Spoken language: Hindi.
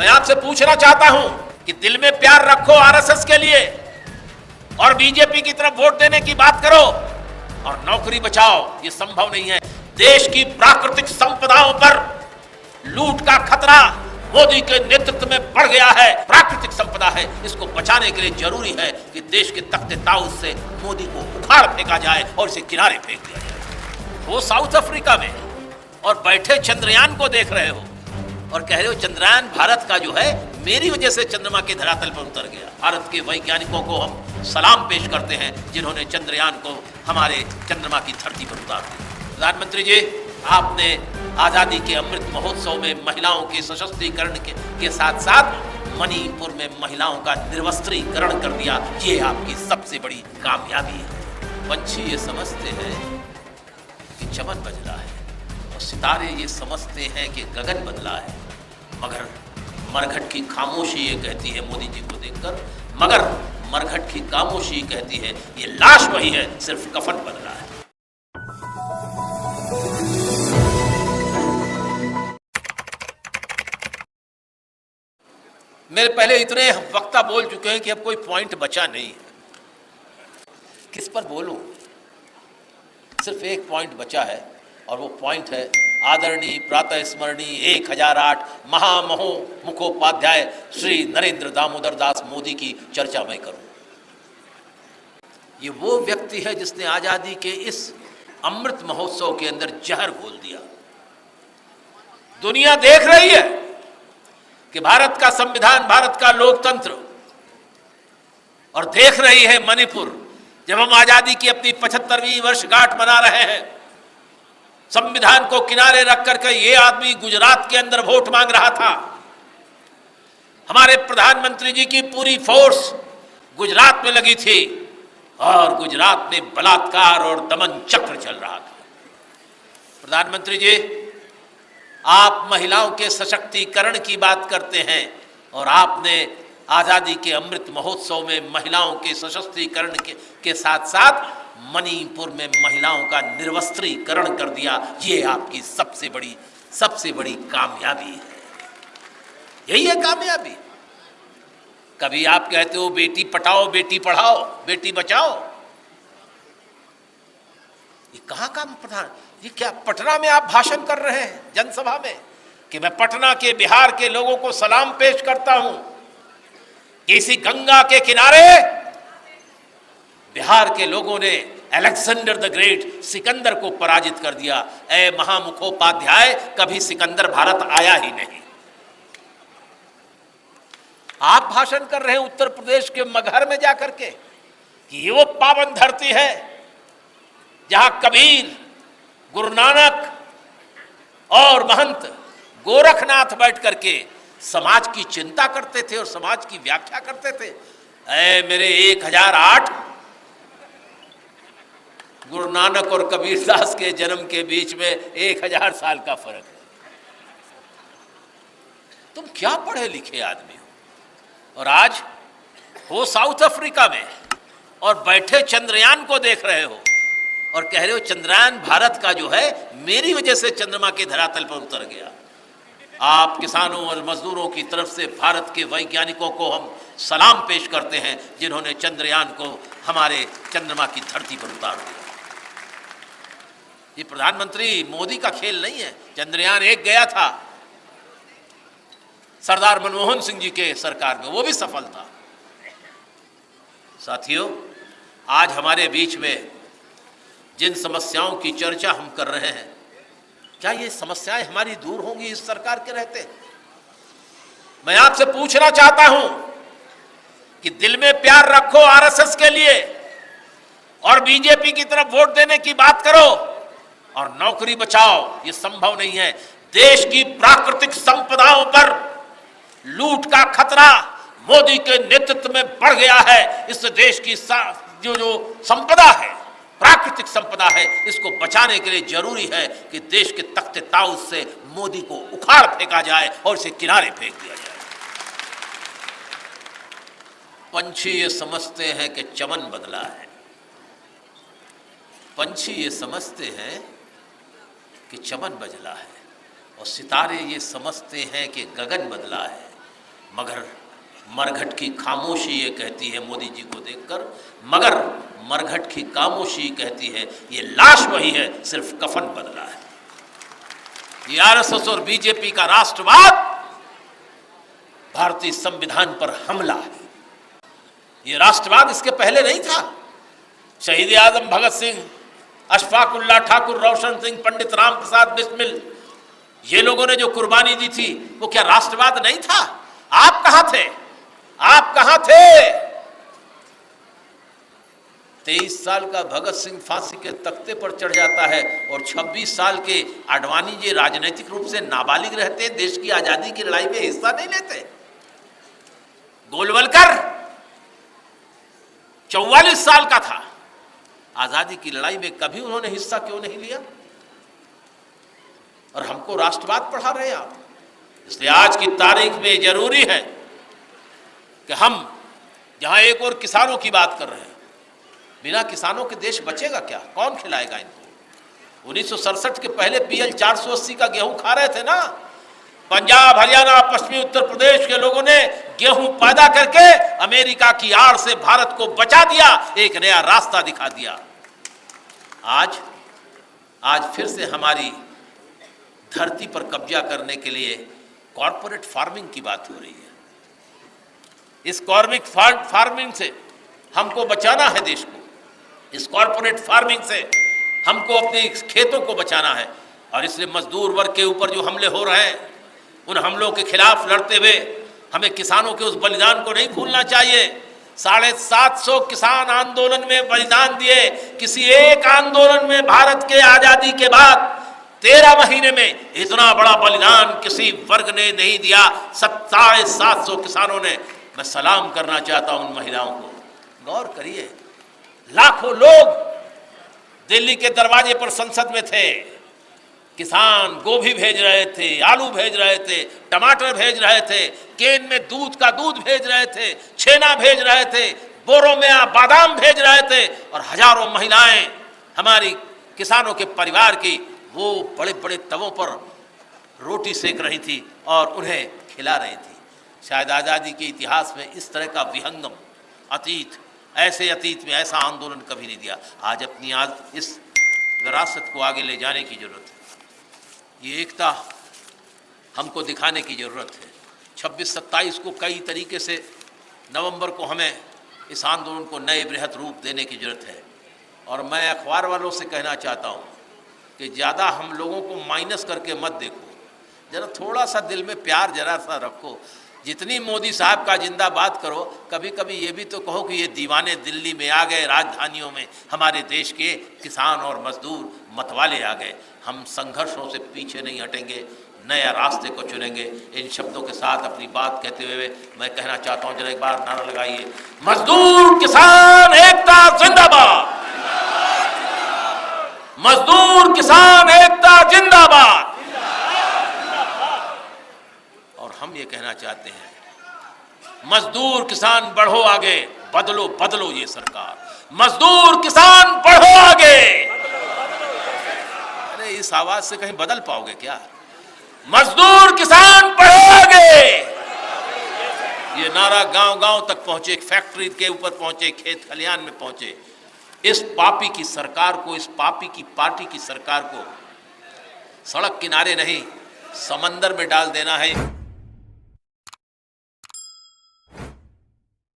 मैं आपसे पूछना चाहता हूं कि दिल में प्यार रखो आरएसएस के लिए और बीजेपी की तरफ वोट देने की बात करो और नौकरी बचाओ, ये संभव नहीं है। देश की प्राकृतिक संपदाओं पर लूट का खतरा मोदी के नेतृत्व में बढ़ गया है। प्राकृतिक संपदा है, इसको बचाने के लिए जरूरी है कि देश के तख्ते ताउस से मोदी को उखाड़ फेंका जाए और इसे किनारे फेंक दिया जाए। वो साउथ अफ्रीका में और बैठे चंद्रयान को देख रहे हो और कह रहे हो चंद्रयान भारत का जो है मेरी वजह से चंद्रमा के धरातल पर उतर गया। भारत के वैज्ञानिकों को हम सलाम पेश करते हैं जिन्होंने चंद्रयान को हमारे चंद्रमा की धरती पर उतार दिया। प्रधानमंत्री जी, आपने आजादी के अमृत महोत्सव में महिलाओं के सशक्तिकरण के साथ साथ मणिपुर में महिलाओं का निर्वस्त्रीकरण कर दिया। ये आपकी सबसे बड़ी कामयाबी है। पंछी ये समझते हैं कि चमन बदला है और सितारे ये समझते हैं कि गगन बदला है, मगर मरघट की खामोशी ये कहती है मोदी जी को देखकर, मगर मरघट की खामोशी कहती है ये लाश वही है, सिर्फ कफन बदला है। मेरे पहले इतने वक्ता बोल चुके हैं कि अब कोई पॉइंट बचा नहीं है। किस पर बोलूं? सिर्फ एक पॉइंट बचा है और वो पॉइंट है आदरणीय प्रातः स्मरणीय 1008 महामहो मुखोपाध्याय श्री नरेंद्र दामोदर दास मोदी की चर्चा मैं करूं। ये वो व्यक्ति है जिसने आजादी के इस अमृत महोत्सव के अंदर जहर घोल दिया। दुनिया देख रही है कि भारत का संविधान, भारत का लोकतंत्र, और देख रही है मणिपुर। जब हम आजादी की अपनी 75वीं वर्षगांठ मना रहे हैं, संविधान को किनारे रख करके ये आदमी गुजरात के अंदर वोट मांग रहा था। हमारे प्रधानमंत्री जी की पूरी फोर्स गुजरात में लगी थी और गुजरात में बलात्कार और दमन चक्र चल रहा था। प्रधानमंत्री जी, आप महिलाओं के सशक्तिकरण की बात करते हैं और आपने आजादी के अमृत महोत्सव में महिलाओं के सशक्तिकरण के साथ साथ मणिपुर में महिलाओं का निर्वस्त्रीकरण कर दिया। ये आपकी सबसे बड़ी कामयाबी है। यही है कामयाबी। कभी आप कहते हो बेटी पढ़ाओ, बेटी पढ़ाओ, बेटी बचाओ। ये कहाँ का प्रधान? ये क्या पटना में आप भाषण कर रहे हैं जनसभा में कि मैं पटना के, बिहार के लोगों को सलाम पेश करता हूं कि इसी गंगा के किनारे बिहार के लोगों ने अलेक्जेंडर द ग्रेट, सिकंदर को पराजित कर दिया। ए महामुखोपाध्याय, कभी सिकंदर भारत आया ही नहीं। आप भाषण कर रहे हैं उत्तर प्रदेश के मगहर में जाकर के कि ये वो पावन धरती है जहां कबीर, गुरु नानक और महंत गोरखनाथ बैठ करके समाज की चिंता करते थे और समाज की व्याख्या करते थे। ऐ मेरे 1008 गुरु नानक और कबीरदास के जन्म के बीच में 1000 साल का फर्क है। तुम क्या पढ़े लिखे आदमी हो और आज हो साउथ अफ्रीका में और बैठे चंद्रयान को देख रहे हो और कह रहे हो चंद्रयान भारत का जो है मेरी वजह से चंद्रमा के धरातल पर उतर गया। आप किसानों और मजदूरों की तरफ से भारत के वैज्ञानिकों को हम सलाम पेश करते हैं जिन्होंने चंद्रयान को हमारे चंद्रमा की धरती पर उतार दिया। ये प्रधानमंत्री मोदी का खेल नहीं है। चंद्रयान 1 गया था सरदार मनमोहन सिंह जी के सरकार में, वो भी सफल था। साथियों, आज हमारे बीच में जिन समस्याओं की चर्चा हम कर रहे हैं, क्या ये समस्याएं हमारी दूर होंगी इस सरकार के रहते? मैं आपसे पूछना चाहता हूं कि दिल में प्यार रखो आरएसएस के लिए और बीजेपी की तरफ वोट देने की बात करो और नौकरी बचाओ, ये संभव नहीं है। देश की प्राकृतिक संपदाओं पर लूट का खतरा मोदी के नेतृत्व में बढ़ गया है। इस देश की जो संपदा है, प्राकृतिक संपदा है, इसको बचाने के लिए जरूरी है कि देश के तख्ते ताउस से मोदी को उखाड़ फेंका जाए और इसे किनारे फेंक दिया जाए। पंछी ये समझते हैं कि चमन बदला है। पंछी ये समझते हैं कि चमन बदला है और सितारे ये समझते हैं कि गगन बदला है, मगर मरघट की खामोशी ये कहती है मोदी जी को देखकर, मगर मरघट की खामोशी कहती है ये लाश वही है, सिर्फ कफन बदला है। ये आरएसएस और बीजेपी का राष्ट्रवाद भारतीय संविधान पर हमला है। ये राष्ट्रवाद इसके पहले नहीं था। शहीद आजम भगत सिंह, अशफाक उल्लाह ठाकुर, रोशन सिंह, पंडित राम प्रसाद बिस्मिल, ये लोगों ने जो कुर्बानी दी थी वो क्या राष्ट्रवाद नहीं था? आप कहां थे? आप कहां थे? 23 साल का भगत सिंह फांसी के तख्ते पर चढ़ जाता है और 26 साल के आडवाणी जी राजनीतिक रूप से नाबालिग रहते, देश की आजादी की लड़ाई में हिस्सा नहीं लेते। गोलवलकर 44 साल का था, आजादी की लड़ाई में कभी उन्होंने हिस्सा क्यों नहीं लिया? और हमको राष्ट्रवाद पढ़ा रहे हैं आप। इसलिए आज की तारीख में जरूरी है कि हम जहां एक और किसानों की बात कर रहे हैं, बिना किसानों के देश बचेगा क्या? कौन खिलाएगा इनको? 1967 के पहले पीएल 480 का गेहूं खा रहे थे ना। पंजाब, हरियाणा, पश्चिमी उत्तर प्रदेश के लोगों ने गेहूं पैदा करके अमेरिका की आड़ से भारत को बचा दिया, एक नया रास्ता दिखा दिया। आज फिर से हमारी धरती पर कब्जा करने के लिए कॉर्पोरेट फार्मिंग की बात हो रही है। इस कॉर्पोरेट फार्मिंग से हमको बचाना है देश को, इस कॉर्पोरेट फार्मिंग से हमको अपने खेतों को बचाना है। और इसलिए मजदूर वर्ग के ऊपर जो हमले हो रहे हैं, उन हमलों के खिलाफ लड़ते हुए हमें किसानों के उस बलिदान को नहीं भूलना चाहिए। 750 किसान आंदोलन में बलिदान दिए। किसी एक आंदोलन में भारत के आजादी के बाद 13 महीने में इतना बड़ा बलिदान किसी वर्ग ने नहीं दिया। 750 किसानों ने। मैं सलाम करना चाहता हूं उन महिलाओं को। गौर करिए, लाखों लोग दिल्ली के दरवाजे पर संसद में थे। किसान गोभी भेज रहे थे, आलू भेज रहे थे, टमाटर भेज रहे थे, केन में दूध का दूध भेज रहे थे, छेना भेज रहे थे, बोरों में बादाम भेज रहे थे। और हजारों महिलाएं हमारी किसानों के परिवार की वो बड़े बड़े तवों पर रोटी सेक रही थी और उन्हें खिला रही थी। शायद आज़ादी के इतिहास में इस तरह का विहंगम अतीत, ऐसे अतीत में ऐसा आंदोलन कभी नहीं दिया। आज अपनी इस विरासत को आगे ले जाने की जरूरत है। ये एकता हमको दिखाने की ज़रूरत है। 26-27 को कई तरीके से नवंबर को हमें इस आंदोलन को नए बृहद रूप देने की ज़रूरत है। और मैं अखबार वालों से कहना चाहता हूँ कि ज़्यादा हम लोगों को माइनस करके मत देखो, ज़रा थोड़ा सा दिल में प्यार जरा सा रखो। जितनी मोदी साहब का जिंदाबाद करो, कभी कभी ये भी तो कहो कि ये दीवाने दिल्ली में आ गए, राजधानियों में हमारे देश के किसान और मजदूर मतवाले आ गए। हम संघर्षों से पीछे नहीं हटेंगे, नए रास्ते को चुनेंगे। इन शब्दों के साथ अपनी बात कहते हुए मैं कहना चाहता हूँ, जरा एक बार नारा लगाइए, मजदूर किसान एकता जिंदाबाद। मजदूर किसान एकता जिंदाबाद। और हम ये कहना चाहते हैं, मजदूर किसान बढ़ो आगे, बदलो बदलो ये सरकार। मजदूर किसान बढ़ो आगे। अरे इस आवाज से कहीं बदल पाओगे क्या? मजदूर किसान बढ़ो आगे। ये नारा गांव गांव तक पहुंचे, फैक्ट्री के ऊपर पहुंचे, खेत खलियान में पहुंचे। इस पापी की सरकार को, इस पापी की पार्टी की सरकार को सड़क किनारे नहीं समंदर में डाल देना है।